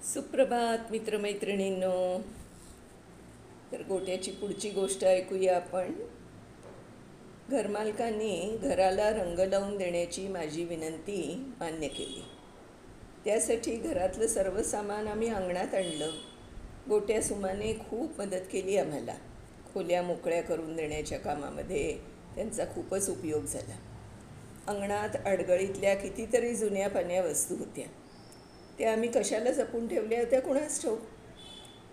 सुप्रभात मित्रमैत्रिणींनो. तर गोट्याची पुढची गोष्ट ऐकूया आपण. घरमालकांनी घराला रंग लावून देण्याची माझी विनंती मान्य केली. त्यासाठी घरातलं सर्व सामान आम्ही अंगणात आणलं. गोट्या सुमाने खूप मदत केली आम्हाला. खोल्या मोकळ्या करून देण्याच्या कामामध्ये त्यांचा खूपच उपयोग झाला. अंगणात अडगळीतल्या कितीतरी जुन्या पान्या वस्तू होत्या. त्या आम्ही कशाला जपून ठेवल्या होत्या कुणास ठाऊक.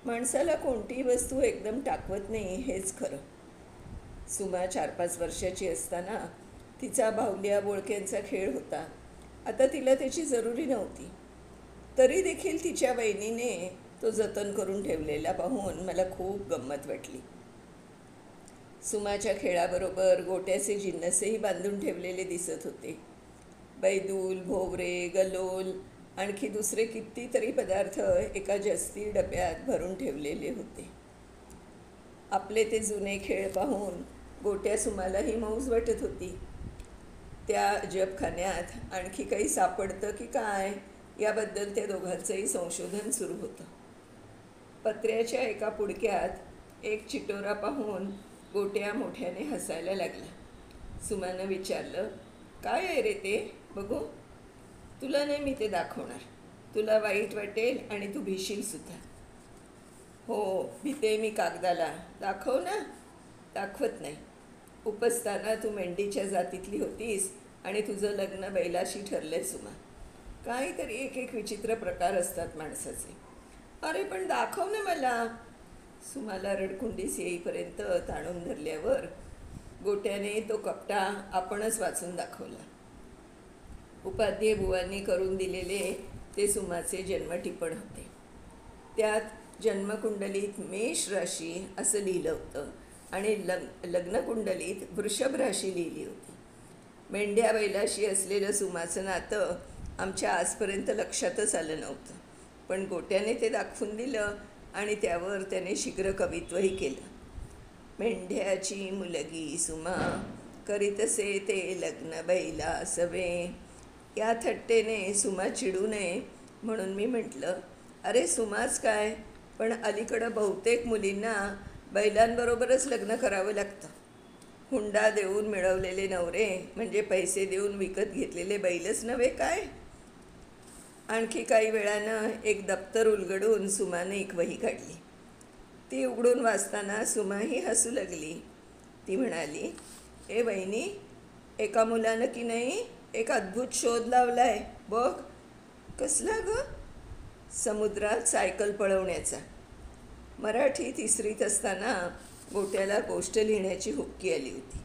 माणसाला कोणतीही वस्तू एकदम टाकवत नाही हेच खरं. सुमा 4-5 वर्षाची असताना तिचा बाहुल्या बोळक्यांचा खेळ होता. आता तिला त्याची जरुरी नव्हती. तरी देखील तिच्या वहिनीने तो जतन करून ठेवलेला पाहून मला खूप गंमत वाटली. सुमाच्या खेळाबरोबर गोट्याचे जिन्नसही बांधून ठेवलेले दिसत होते. बैदूल, भोवरे, गलोल, आणखी दुसरे कितीतरी पदार्थ एका जस्ती डब्यात भरून ठेवलेले होते. आपले ते जुने खेळ पाहून गोट्या सुमालाही मौज वाटत होती. त्या जपखान्यात आणखी काही सापडतं की काय याबद्दल त्या दोघांचंही संशोधन सुरू होतं. पत्र्याच्या एका पुडक्यात एक चिटोरा पाहून गोट्या मोठ्याने हसायला लागला. सुमानं विचारलं, काय आहे रे ते, बघू. तुला नाही मी ते दाखवणार. तुला वाईट वाटेल आणि तू भिशील सुद्धा. हो, भीते मी कागदाला. दाखव ना. दाखवत नाही. उपसताना तू मेंढीच्या जातीतली होतीस आणि तुझं लग्न बैलाशी ठरलंय सुमा. काहीतरी एक एक विचित्र प्रकार असतात माणसाचे. अरे पण दाखव ना मला. सुमाला रडकुंडीस येईपर्यंत ताणून धरल्यावर गोट्याने तो कपटा आपणच वाचून दाखवला. उपाध्ये बुवांनी करून दिलेले ते सुमाचे जन्मटिपण होते. त्यात जन्मकुंडलीत मेष राशी असं लिहिलं होतं आणि लग्नकुंडलीत वृषभ राशी लिहिली होती. मेंढ्या बैलाशी असलेलं सुमाचं नातं आमच्या आजपर्यंत लक्षातच आलं नव्हतं. पण गोट्याने ते दाखवून दिलं आणि त्यावर त्याने शीघ्र कवित्वही केलं. मेंढ्याची मुलगी सुमा, करीतसे ते लग्न बैला सवे. या थट्टेने सुमा चिडू नये म्हणून मी म्हटलं, अरे सुमाच काय, पण अलीकडं बहुतेक मुलींना बैलांबरोबरच लग्न करावं लागतं. हुंडा देऊन मिळवलेले नवरे म्हणजे पैसे देऊन विकत घेतलेले बैलच नव्हे काय. आणखी काही वेळानं एक दप्तर उलगडून सुमाने एक वही काढली. ती उघडून वाचताना सुमाही हसू लागली. ती म्हणाली, ए वहिनी, एका मुलानं की नाही एक अद्भुत शोध लावलाय बघ. कसला ग? समुद्रात सायकल पळवण्याचा. मराठी 3रीत असताना गोट्याला गोष्ट लिहिण्याची हुक्की आली होती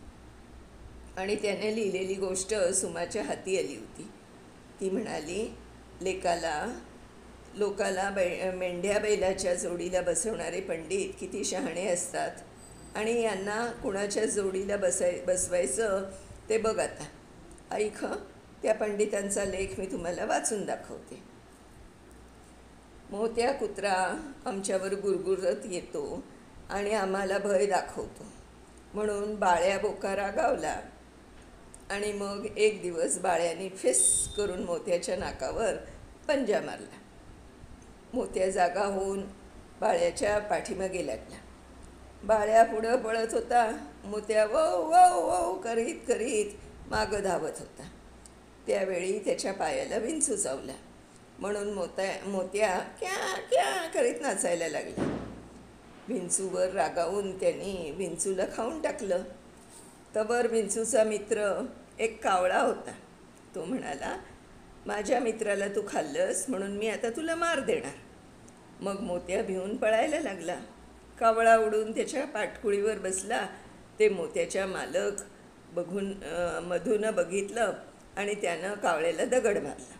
आणि त्याने लिहिलेली गोष्ट सुमाच्या हाती आली होती. ती म्हणाली, लोकाला मेंढ्या बैलाच्या जोडीला बसवणारे पंडित किती शहाणे असतात आणि यांना कुणाच्या जोडीला बसवायचं ते बघ आता. ऐक, त्या पंडितांचा लेख मी तुम्हाला वाचून दाखवते. मोत्या कुत्रा आमच्यावर गुरगुरत येतो आणि आम्हाला भय दाखवतो म्हणून बाळ्या बोका रागावला आणि मग एक दिवस बाळ्याने फिस करून मोत्याच्या नाकावर पंजा मारला. मोत्या जागा होऊन बाळ्याच्या पाठीमागे लागला. बाळ्या पुढं पळत होता. मोत्या वो वो वो करीत करीत मागं धावत होता. त्यावेळी त्याच्या पायाला विंचू चावला म्हणून मोत्या क्या क्या करीत नाचायला लागला. विंचूवर रागावून त्यांनी विंचूला खाऊन टाकलं. तवर विंचूचा मित्र एक कावळा होता. तो म्हणाला, माझ्या मित्राला तू खाल्लंस म्हणून मी आता तुला मार देणार. मग मोत्या भिवून पळायला लागला. कावळा उडून त्याच्या पाठकुळीवर बसला. ते मोत्याच्या मालक मधूनं बघितलं आणि त्यानं कावळ्याला दगड मारला.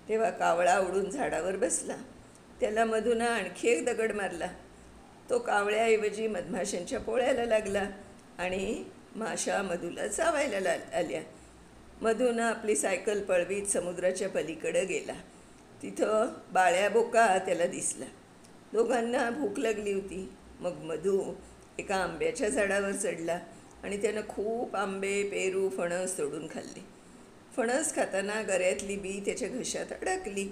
तेव्हा कावळा उडून झाडावर बसला. त्याला मधूनं आणखी एक दगड मारला. तो कावळ्याऐवजी मधमाशांच्या पोळ्याला लागला आणि माशा मधूला चावायला आल्या. मधूनं आपली सायकल पळवीत समुद्राच्या पलीकडं गेला. तिथं बाळ्या बोका त्याला दिसला. दोघांना भूक लागली होती. मग मधू एका आंब्याच्या झाडावर चढला आणि त्यानं खूप आंबे, पेरू, फणस तोडून खाल्ले. फणस खाताना गऱ्यातली बी त्याच्या घशात अडकली.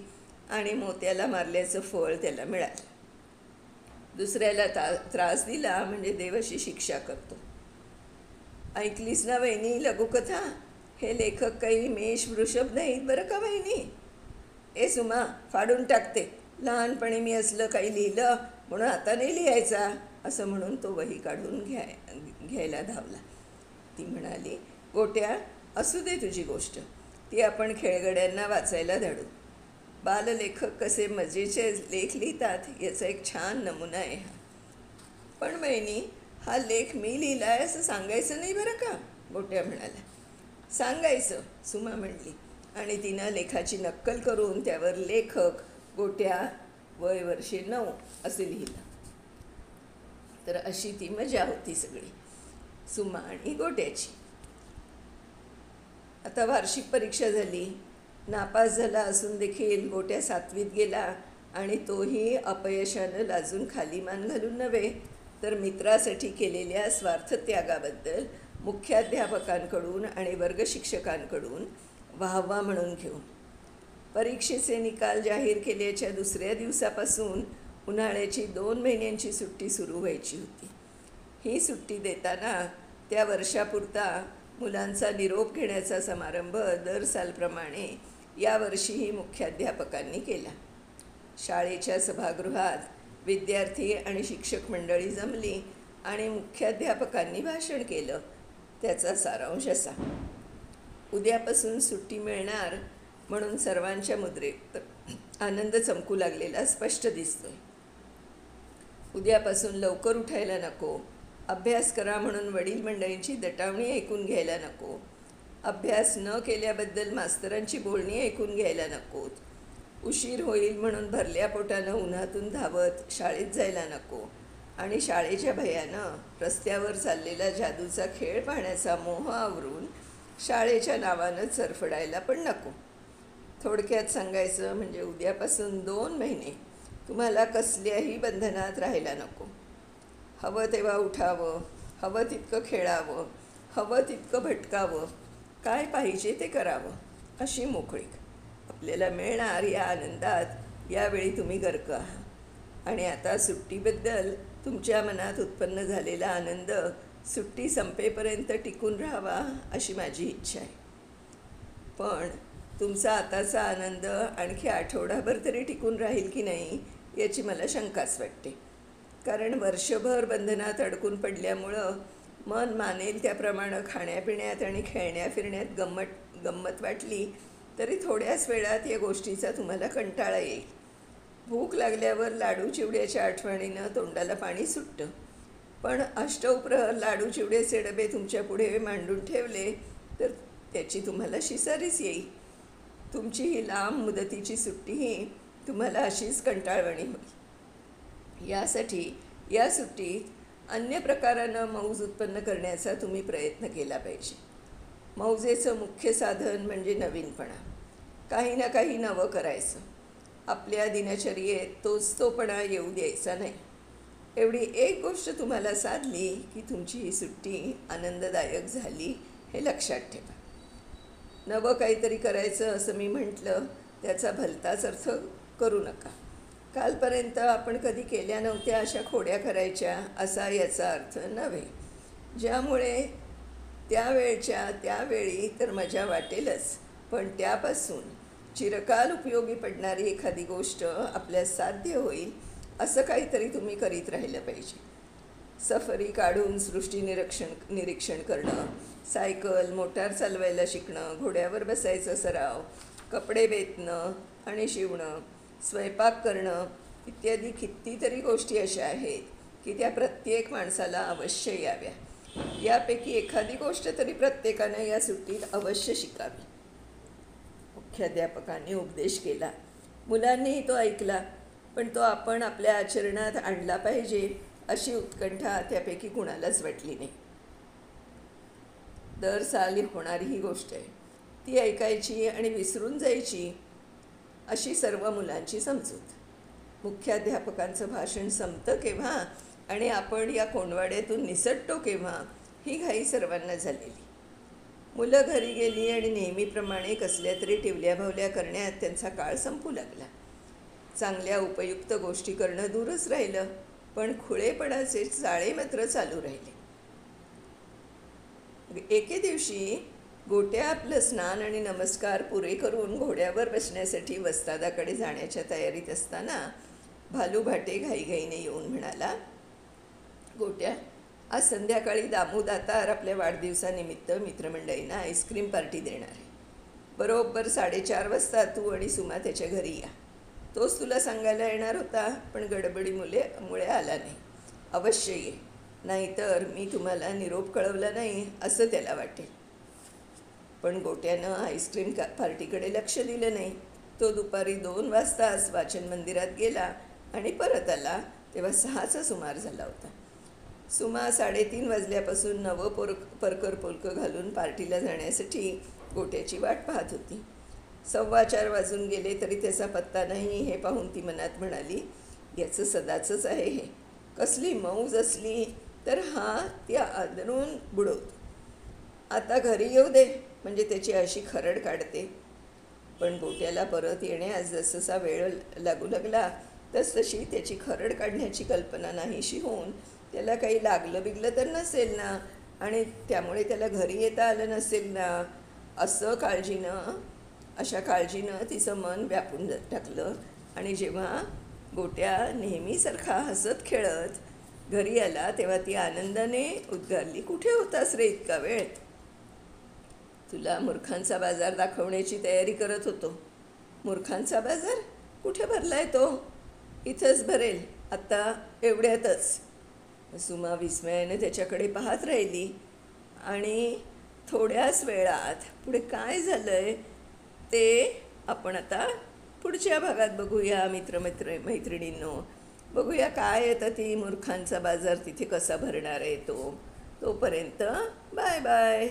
आणि मोत्याला मारल्याचं फळ त्याला मिळालं. दुसऱ्याला त्रास दिला म्हणजे देव अशी शिक्षा करतो. ऐकलीस ना वहिनी लघुकथा? हे लेखक काही मेष वृषभ नाहीत बरं का वहिनी. ए सुमा, फाडून टाकते. लहानपणी मी असलं काही लिहिलं म्हणून आता नाही लिहायचा, असं म्हणून तो वही काढून घ्यायला धावला. ती म्हणाली, गोट्या, असू दे तुझी गोष्ट, ती आपण खेळगड्यांना वाचायला धाडू. बाललेखक कसे मजेचे लेख लिहितात याचा एक छान नमुना आहे हा. पण बहिणी, हा लेख मी लिहिला आहे असं सांगायचं नाही बरं का, गोट्या म्हणाल्या. सांगायचं, सुमा म्हणली, आणि तिनं लेखाची नक्कल करून त्यावर लेखक गोट्या वय वर्षे 9 असे लिहिलं. तर अशी ती मजा होती सगळी सुमा आणि गोट्याची. आता वार्षिक परीक्षा झाली. नापास झाला असून देखील गोट्या 7वीत गेला आणि तोही अपयशानं लाजून खाली मान घालून नव्हे तर मित्रासाठी केलेल्या स्वार्थ त्यागाबद्दल मुख्याध्यापकांकडून आणि वर्गशिक्षकांकडून वाहवा म्हणून घेऊन. परीक्षेचे निकाल जाहीर केल्याच्या दुसऱ्या दिवसापासून उन्हाळ्याची 2 महिन्यांची सुट्टी सुरू व्हायची होती. ही सुट्टी देताना त्या वर्षापुरता मुलांचा निरोप घेण्याचा समारंभ दर सालप्रमाणे यावर्षीही मुख्याध्यापकांनी केला. शाळेच्या सभागृहात विद्यार्थी आणि शिक्षक मंडळी जमली आणि मुख्याध्यापकांनी भाषण केलं. त्याचा सारांश असा: उद्यापासून सुट्टी मिळणार म्हणून सर्वांच्या मुद्रेत आनंद चमकू लागलेला स्पष्ट दिसतोय. उद्यापासून लवकर उठायला नको, अभ्यास करा म्हणून वडील मंडळींची दटावणी ऐकून घ्यायला नको, अभ्यास न केल्याबद्दल मास्तरांची बोलणी ऐकून घ्यायला नकोत, उशीर होईल म्हणून भरल्या पोटानं उन्हातून धावत शाळेत जायला नको आणि शाळेच्या भयानं रस्त्यावर चाललेला जादूचा खेळ पाहण्याचा मोह आवरून शाळेच्या नावानं चरफडायला पण नको. थोडक्यात सांगायचं म्हणजे उद्यापासून 2 महिने तुम्हाला कसल्याही बंधनात राहायला नको. हवं तेव्हा उठावं, हवं तितकं खेळावं, हवं तितकं भटकावं, काय पाहिजे ते करावं, अशी मोकळीक आपल्याला मिळणार. या आनंदात यावेळी तुम्ही गर्क आहात आणि आता सुट्टीबद्दल तुमच्या मनात उत्पन्न झालेला आनंद सुट्टी संपेपर्यंत टिकून राहावा अशी माझी इच्छा आहे. पण तुमचा आताचा आनंद आणखी आठवडाभर तरी टिकून राहील की नाही याची मला शंकाच वाटते. कारण वर्षभर बंधनात अडकून पडल्यामुळं मन मानेल त्याप्रमाणे खाण्यापिण्यात आणि खेळण्या फिरण्यात गंमत वाटली तरी थोड्याच वेळात या गोष्टीचा तुम्हाला कंटाळा येईल. भूक लागल्यावर लाडू चिवड्याच्या आठवणीनं तोंडाला पाणी सुटतं. पण अष्टप्रहर लाडू चिवड्याचे डबे तुमच्या पुढे मांडून ठेवले तर त्याची तुम्हाला शिसारीच येईल. तुमची ही लांब मुदतीची सुट्टीही तुम्हाला अशीच कंटाळवणी होईल. यासाठी या सुट्टीत अन्य प्रकारानं मौज उत्पन्न करण्याचा तुम्ही प्रयत्न केला पाहिजे. मौजेचं मुख्य साधन म्हणजे नवीनपणा. काही ना काही नवं करायचं. आपल्या दिनचर्येत तोचतोपणा येऊ द्यायचा नाही. एवढी एक गोष्ट तुम्हाला साधली की तुमची ही सुट्टी आनंददायक झाली हे लक्षात ठेवा. नवं काहीतरी करायचं असं मी म्हटलं त्याचा भलताच अर्थ करू नका. कालपर्यंत आपण कधी केल्या नव्हत्या अशा खोड्या करायच्या असा याचा अर्थ नव्हे. ज्यामुळे त्यावेळच्या त्यावेळी तर मजा वाटेलच, पण त्यापासून चिरकाल उपयोगी पडणारी एखादी गोष्ट आपल्यास साध्य होईल असं काहीतरी तुम्ही करीत राहिलं पाहिजे. सफरी काढून सृष्टी निरीक्षण करणं, सायकल मोटार चालवायला शिकणं, घोड्यावर बसायचं सराव, कपडे बेतणं आणि शिवणं, स्वयंपाक करणं इत्यादी कितीतरी गोष्टी अशा आहेत की त्या प्रत्येक माणसाला अवश्य याव्या. यापैकी एखादी गोष्ट तरी प्रत्येकानं या सुट्टीत अवश्य शिकावी. मुख्याध्यापकांनी उपदेश केला. मुलांनीही तो ऐकला, पण तो आपण आपल्या आचरणात आणला पाहिजे अशी उत्कंठा त्यापैकी कुणालाच वाटली नाही. दर साली होणारी ही गोष्ट आहे, ती ऐकायची आणि विसरून जायची अशी सर्व मुलांची समजूत. मुख्याध्यापकांचं भाषण संपतं केव्हा आणि आपण या कोंडवाड्यातून निसटतो केव्हा ही घाई सर्वांना झालेली. मुलं घरी गेली आणि नेहमीप्रमाणे कसल्या तरी टिवल्या भावल्या करण्यात त्यांचा काळ संपू लागला. चांगल्या उपयुक्त गोष्टी करणं दूरच राहिलं, पण खुळेपणाचे चाळे मात्र चालू राहिले. एके दिवशी गोट्या आपलं स्नान आणि नमस्कार पुरे करून घोड्यावर बसण्यासाठी वस्तादाकडे जाण्याच्या तयारीत असताना भालू भाटे घाईघाईने येऊन म्हणाला, गोट्या, आज संध्याकाळी दामू दातार आपल्या वाढदिवसानिमित्त मित्रमंडळींना आईस्क्रीम पार्टी देणार आहे. बरोबर 4:30 वाजता तू आणि सुमा त्याच्या घरी या. तोच तुला सांगायला येणार होता, पण गडबडीमुळे आला नाही. अवश्य ये, नाहीतर मी तुम्हाला निरोप कळवला नाही असं त्याला वाटेल. पण गोट्यानं आईस्क्रीम पार्टीकडे लक्ष दिलं नाही. तो दुपारी 2 वाजताच वाचन मंदिरात गेला आणि परत आला तेव्हा 6चा सुमार झाला होता. सुमा 3:30 वाजल्यापासून नवं परकर पोलकं घालून पार्टीला जाण्यासाठी गोट्याची वाट पाहत होती. 4:15 वाजून गेले तरी त्याचा पत्ता नाही हे पाहून ती मनात म्हणाली, याचं सदाचंच आहे हे. कसली मौज असली तर हा त्या आदरून बुडवतो. आता घरी येऊ दे म्हणजे त्याची अशी खरड काढते. पण गोट्याला परत येण्यास जससा वेळ लागू लागला तसतशी त्याची खरड काढण्याची कल्पना नाहीशी होऊन त्याला काही लागलं बिगलं तर नसेल ना, आणि त्यामुळे त्याला घरी येता आलं नसेल ना, अशा काळजीनं तिचं मन व्यापून टाकलं. आणि जेव्हा गोट्या नेहमीसारखा हसत खेळत घरी आला तेव्हा ती आनंदाने उद्गारली, कुठे होतास रे इतका वेळ? तुला मूर्खांचा बाजार दाखवण्याची तयारी करत होतो. मूर्खांचा बाजार? कुठे भरलाय तो? इथंच भरेल आता एवढ्यातच. सुमा विस्मयाने त्याच्याकडे पाहत राहिली. आणि थोड्याच वेळात पुढे काय झालंय ते आपण आता पुढच्या भागात बघूया. मैत्रिणींनो, बघूया काय आता ती मूर्खांचा बाजार तिथे कसा भरणार आहे तो. तोपर्यंत बाय बाय.